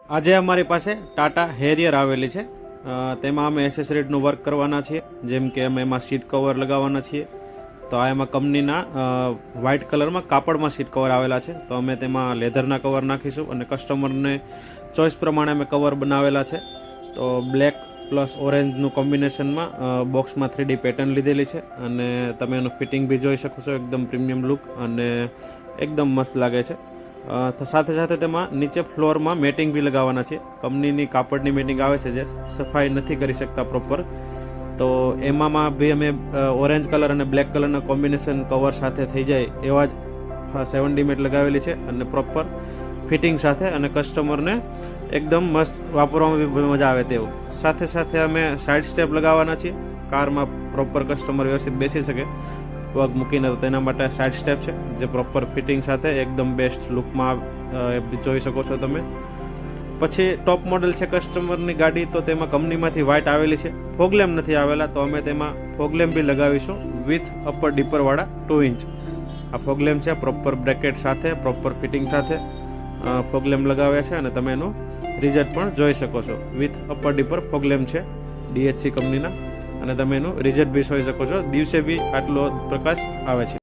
આજે અમારી પાસે ટાટા હેરિયર આવેલી છે. તેમાં અમે એસેસરીઝનું વર્ક કરવાના છીએ, જેમ કે અમે એમાં સીટ કવર લગાવવાના છીએ. તો આ એમાં કંપનીના વ્હાઇટ કલરમાં કાપડમાં સીટ કવર આવેલા છે. તો અમે તેમાં લેધરના કવર નાખીશું અને કસ્ટમરને ચોઈસ પ્રમાણે અમે કવર બનાવેલા છે. તો બ્લેક પ્લસ ઓરેન્જનું કોમ્બિનેશનમાં બોક્સમાં 3D પેટર્ન લીધેલી છે અને તમે એનું ફિટિંગ બી જોઈ શકો છો. એકદમ પ્રીમિયમ લુક અને એકદમ મસ્ત લાગે છે. તો સાથે સાથે તેમાં નીચે ફ્લોરમાં મેટિંગ બી લગાવવાના છે. કંપનીની કાપડની મેટિંગ આવે છે, જે સફાઈ નથી કરી શકતા પ્રોપર. તો એમાં બી અમે ઓરેન્જ કલર અને બ્લેક કલરના કોમ્બિનેશન કવર સાથે થઈ જાય એવા જ 7D મેટ લગાવેલી છે અને પ્રોપર ફિટિંગ સાથે અને કસ્ટમરને એકદમ મસ્ત વાપરવામાં બી મજા આવે તેવું. સાથે સાથે અમે સાઇડ સ્ટેપ લગાવવાના છીએ, કારમાં પ્રોપર કસ્ટમર વ્યવસ્થિત બેસી શકે પગ મૂકીને. તો તેના માટે સાઇડ સ્ટેપ છે, જે પ્રોપર ફિટિંગ સાથે એકદમ બેસ્ટ લુકમાં જોઈ શકો છો તમે. પછી ટોપ મોડેલ છે કસ્ટમરની ગાડી, તો તેમાં કંપનીમાંથી વ્હાઇટ આવેલી છે, ફોગલેમ નથી આવેલા. તો અમે તેમાં ફોગલેમ બી લગાવીશું વિથ અપર ડીપરવાળા 2 ઇંચ. આ ફોગલેમ છે, પ્રોપર બ્રેકેટ સાથે, પ્રોપર ફિટિંગ સાથે ફોગલેમ લગાવ્યા છે અને તમે એનું રિઝલ્ટ પણ જોઈ શકો છો. વિથ અપર ડીપર ફોગલેમ છે DHC કંપનીના, અને તમે એનું રિઝલ્ટ બી જોઈ શકો છો. દિવસે બી આટલો પ્રકાશ આવે છે.